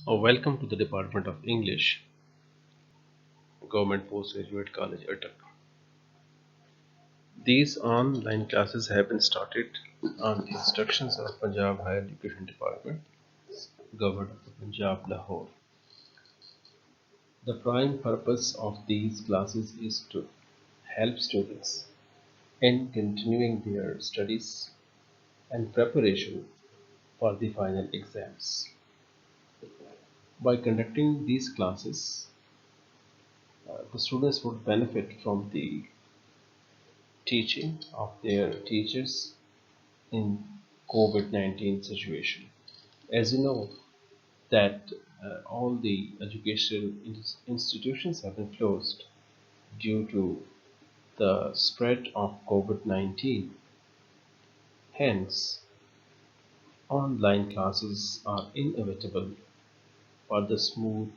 Welcome to the Department of English, Government Postgraduate College, Attock. These online classes have been started on the instructions of Punjab Higher Education Department, Govt of Punjab, Lahore. The prime purpose of these classes is to help students in continuing their studies and preparation for the final exams. By conducting these classes, the students would benefit from the teaching of their teachers in COVID-19 situation. As you know that all the educational institutions have been closed due to the spread of COVID-19. Hence, online classes are inevitable for the smooth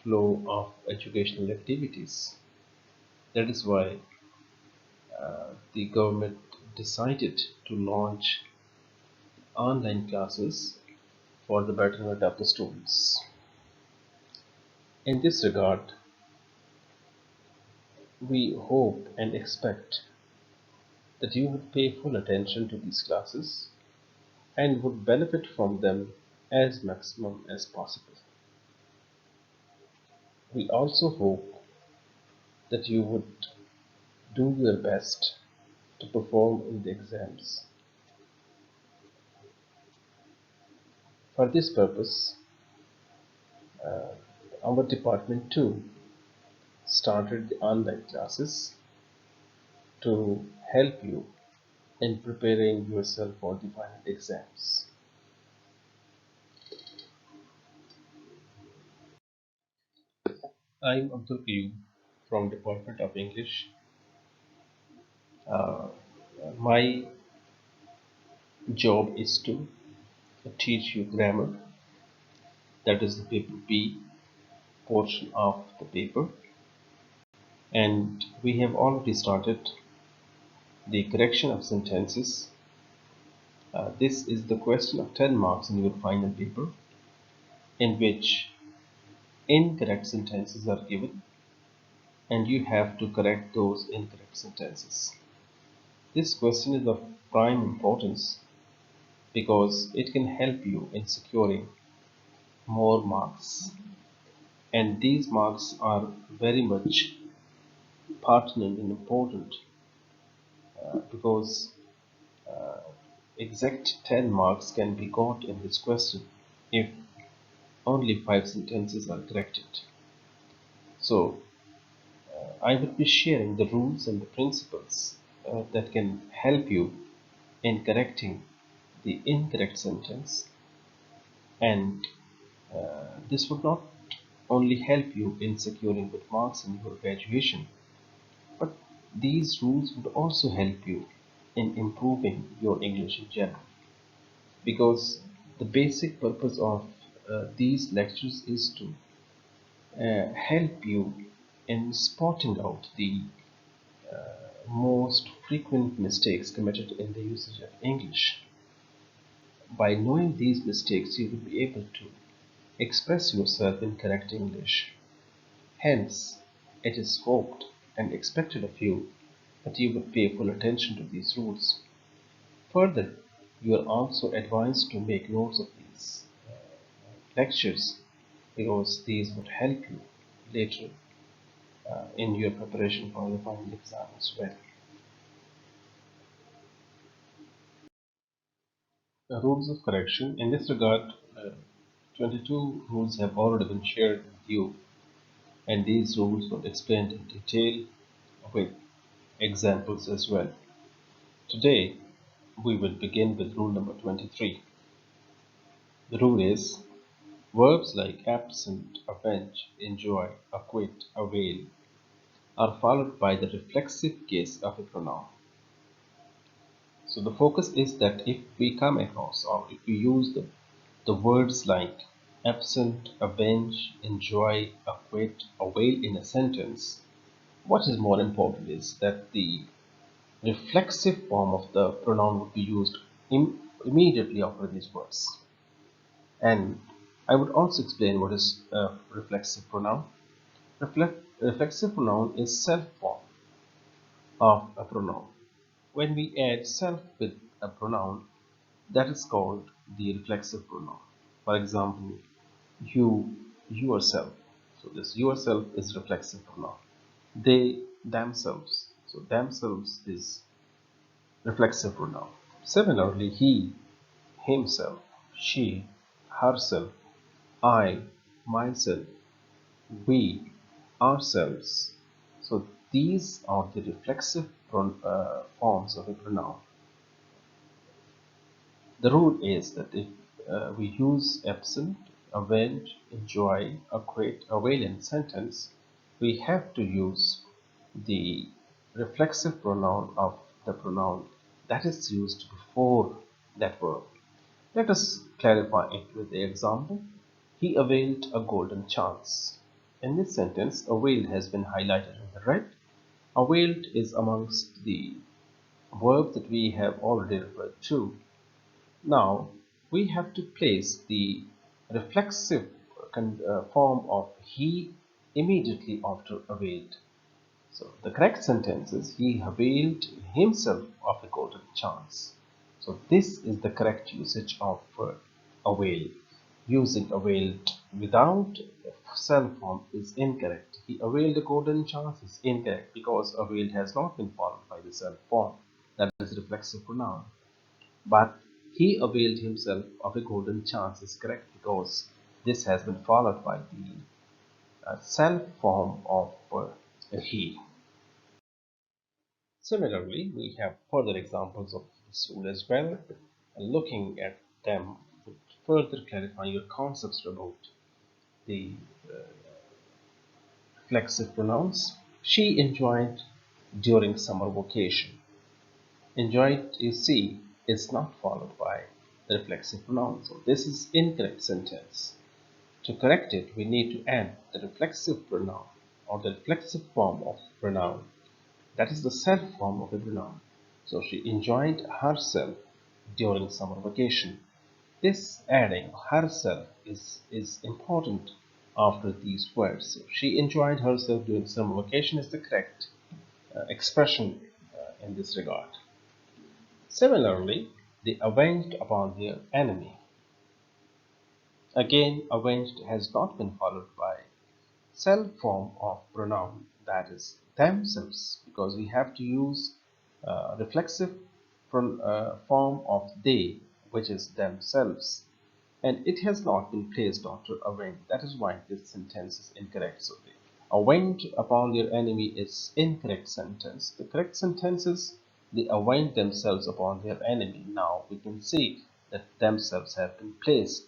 flow of educational activities. That is why the government decided to launch online classes for the betterment of the students. In this regard, we hope and expect that you would pay full attention to these classes and would benefit from them as maximum as possible. We also hope that you would do your best to perform in the exams. For this purpose, our department too started the online classes to help you in preparing yourself for the final exams. I'm Abdul Qayyum from Department of English. Uh, my job is to teach you grammar, that is the paper B portion of the paper, and we have already started the correction of sentences. This is the question of 10 marks in your final paper, in which incorrect sentences are given and you have to correct those incorrect sentences. This question is of prime importance because it can help you in securing more marks, and these marks are very much pertinent and important because exact 10 marks can be got in this question if only 5 sentences are corrected. So I will be sharing the rules and the principles that can help you in correcting the incorrect sentence, and this would not only help you in securing good marks in your graduation, but these rules would also help you in improving your English in general, because the basic purpose of these lectures is to help you in spotting out the most frequent mistakes committed in the usage of English. By knowing these mistakes, you will be able to express yourself in correct English. Hence, it is hoped and expected of you that you would pay full attention to these rules. Further, you are also advised to make notes of these lectures because these would help you later in your preparation for the final exam as well. The rules of correction. In this regard, 22 rules have already been shared with you, and these rules were explained in detail with examples as well. Today, we will begin with rule number 23. The rule is verbs like absent, avenge, enjoy, acquit, avail are followed by the reflexive case of a pronoun. So the focus is that if we come across or if we use the words like absent, avenge, enjoy, acquit, avail in a sentence, what is more important is that the reflexive form of the pronoun would be used immediately after these words. And I would also explain what is a reflexive pronoun. Reflexive pronoun is self-form of a pronoun. When we add self with a pronoun, that is called the reflexive pronoun. For example, you, yourself. So this yourself is reflexive pronoun. They, themselves. So themselves is reflexive pronoun. Similarly, he, himself, she, herself, I, myself, we, ourselves. So these are the reflexive forms of a pronoun. The rule is that if we use absent, avenge, enjoy, acquit, avail in sentence, we have to use the reflexive pronoun of the pronoun that is used before that verb. Let us clarify it with the example. He availed a golden chance. In this sentence, availed has been highlighted in the red. Availed is amongst the verbs that we have already referred to. Now, we have to place the reflexive form of he immediately after availed. So, the correct sentence is he availed himself of a golden chance. So, this is the correct usage of avail. Using availed without self form is incorrect. He availed a golden chance is incorrect because availed has not been followed by the self form. That is reflexive pronoun. But he availed himself of a golden chance is correct because this has been followed by the self form of he. Similarly, we have further examples of this rule as well. Looking at them would further clarify your concepts about the reflexive pronouns. She enjoyed during summer vacation. Enjoyed, you see, is not followed by the reflexive pronoun. So this is incorrect sentence. To correct it, we need to add the reflexive pronoun or the reflexive form of pronoun. That is the self form of a pronoun. So she enjoyed herself during summer vacation. This adding herself is important after these words. So she enjoyed herself during summer vacation is the correct expression in this regard. Similarly, they avenged upon their enemy. Again, avenged has not been followed by self form of pronoun, that is themselves, because we have to use reflexive form of they, which is themselves, and it has not been placed after avenge. That is why this sentence is incorrect. So the avenge upon their enemy is incorrect sentence. The correct sentence is they avenge themselves upon their enemy. Now we can see that themselves has been placed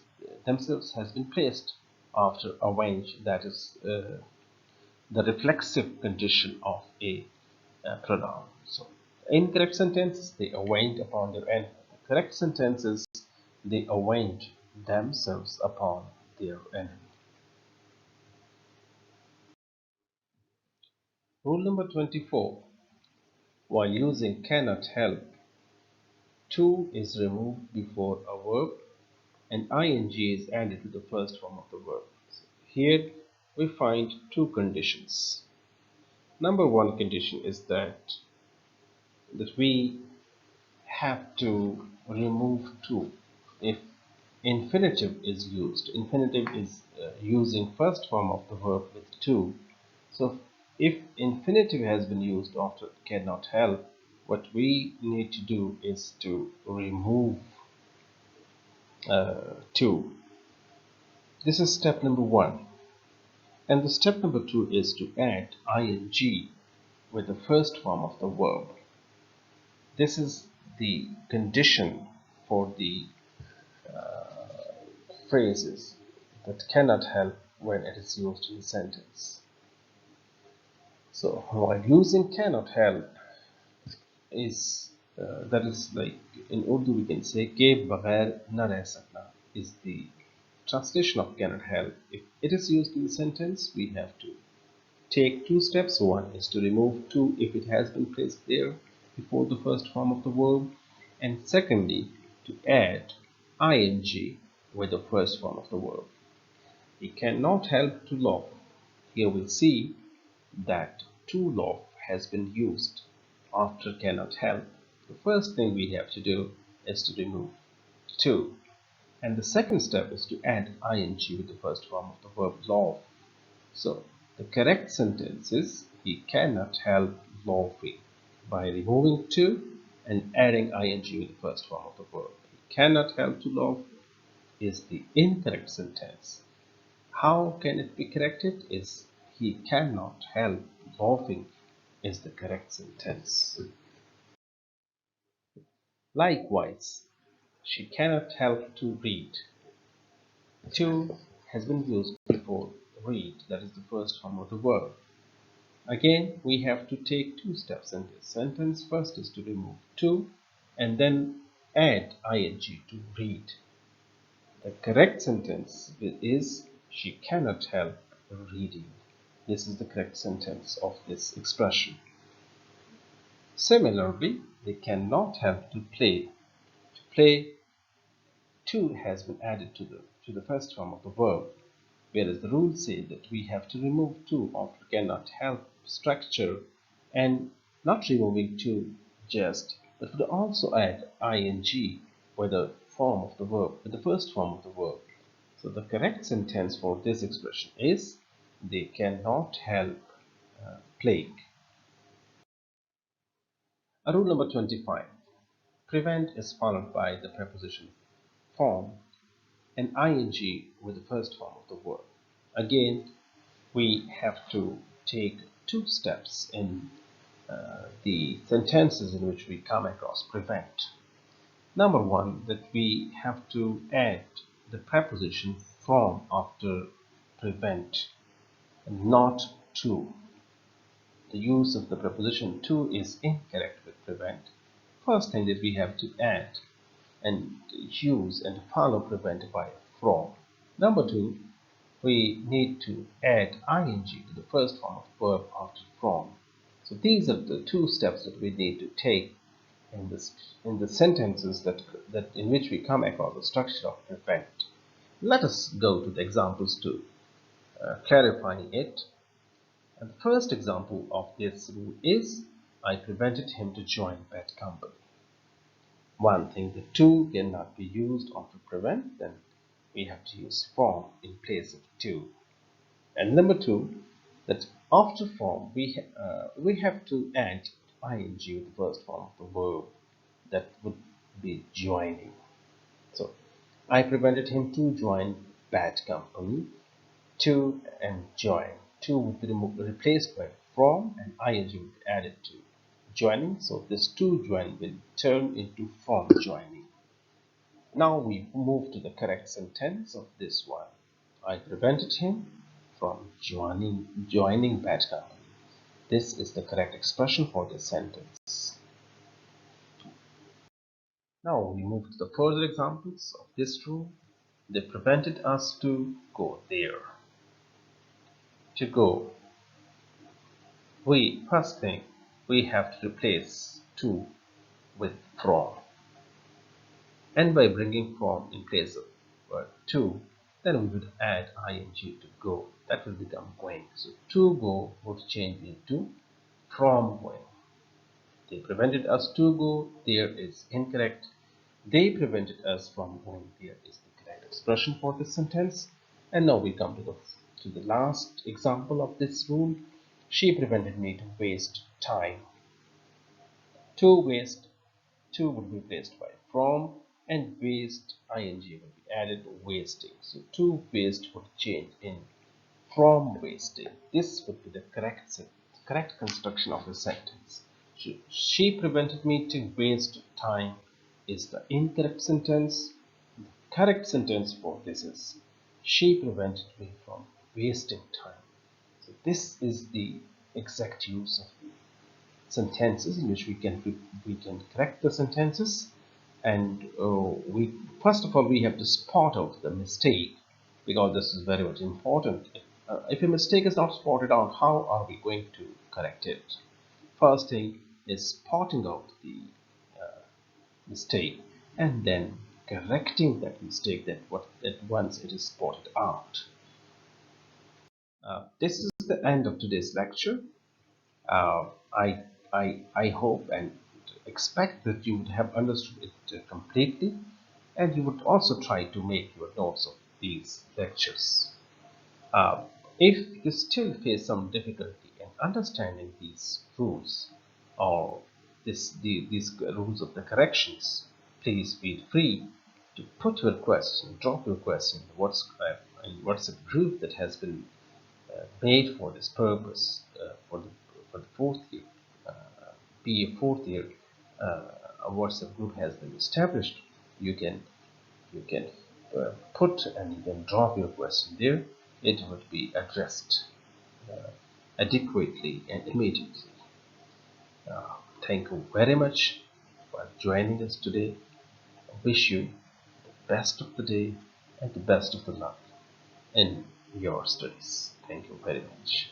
after avenge. That is the reflexive condition of a pronoun. So incorrect sentences they avenged upon their enemy. The correct sentences they avenged themselves upon their enemy. Rule number 24. While using cannot help, to is removed before a verb and ing is added to the first form of the verb. So here we find two conditions. Number one condition is that we have to remove to if infinitive is used. Infinitive is using first form of the verb with to. So if infinitive has been used after cannot help, what we need to do is to remove to. This is step number one. And the step number two is to add ing with the first form of the verb. This is the condition for the phrases that cannot help when it is used in a sentence. So while using cannot help is that is like in Urdu we can say ke baghair na reh sakna is the translation of cannot help. If it is used in the sentence, we have to take two steps. One is to remove to if it has been placed there before the first form of the verb, and secondly to add ing with the first form of the verb. He cannot help to laugh. Here we see that to laugh has been used after cannot help. The first thing we have to do is to remove to. And the second step is to add ing with the first form of the verb laugh. So the correct sentence is he cannot help laughing. By removing to and adding ing with the first form of the verb. He cannot help to laugh is the incorrect sentence. How can it be corrected? Is he cannot help laughing is the correct sentence. Likewise, she cannot help to read. To has been used before read, that is the first form of the verb. Again, we have to take two steps in this sentence. First is to remove to and then add ing to read. The correct sentence is she cannot help reading. This is the correct sentence of this expression. Similarly, they cannot help to play. To play, to has been added to the first form of the verb, whereas the rules say that we have to remove to after cannot help structure, and not removing to just, but would also add ing with the form of the verb, with the first form of the verb. So the correct sentence for this expression is they cannot help playing. Rule number 25. Prevent is followed by the preposition form and ing with the first form of the verb. Again, we have to take two steps in the sentences in which we come across prevent. Number one, that we have to add the preposition from after prevent and not to. The use of the preposition to is incorrect with prevent. First thing that we have to add and use and follow prevent by from. Number two, we need to add ing to the first form of verb after from. So these are the two steps that we need to take in the sentences that in which we come across the structure of prevent. Let us go to the examples to clarify it. And the first example of this rule is I prevented him to join bad company. One thing, the to cannot be used after prevent, then we have to use from in place of to. And number two, that after from we have to add ing with the first form of the verb, that would be joining. So I prevented him to join bad company. To and join. To would be replaced by from and ing would be added to joining. So this to join will turn into from joining. Now we move to the correct sentence of this one. I prevented him from joining bad company. This is the correct expression for this sentence. Now we move to the further examples of this rule. They prevented us to go there. To go. First thing, we have to replace to with from. And by bringing from in place of word to, then we would add ing to go. That will become going. So to go would change into from going. They prevented us to go there is incorrect. They prevented us from going there is the correct expression for this sentence. And now we come to the last example of this rule. She prevented me to waste time. To waste, to would be replaced by from, and waste ing will be added to wasting. So to waste would change in from wasting. This would be the correct construction of the sentence. She prevented me to waste time is the incorrect sentence. The correct sentence for this is she prevented me from wasting time. So this is the exact use of sentences in which we can correct the sentences, and we first of all we have to spot out the mistake, because this is very much important. If a mistake is not spotted out, how are we going to correct it? First thing is spotting out the mistake and then correcting that mistake that once it is spotted out. This is the end of today's lecture. Uh, I, I hope and expect that you would have understood it completely, and you would also try to make your notes of these lectures. Uh, if you still face some difficulty in understanding these rules or these rules of the corrections, please feel free to put your question, drop your question in WhatsApp group that has been made for this purpose for the fourth year. Uh, BA fourth year, a WhatsApp group has been established. You can put and you can drop your question there. It would be addressed adequately and immediately. Thank you very much for joining us today. I wish you the best of the day and the best of the luck in your studies. Thank you very much.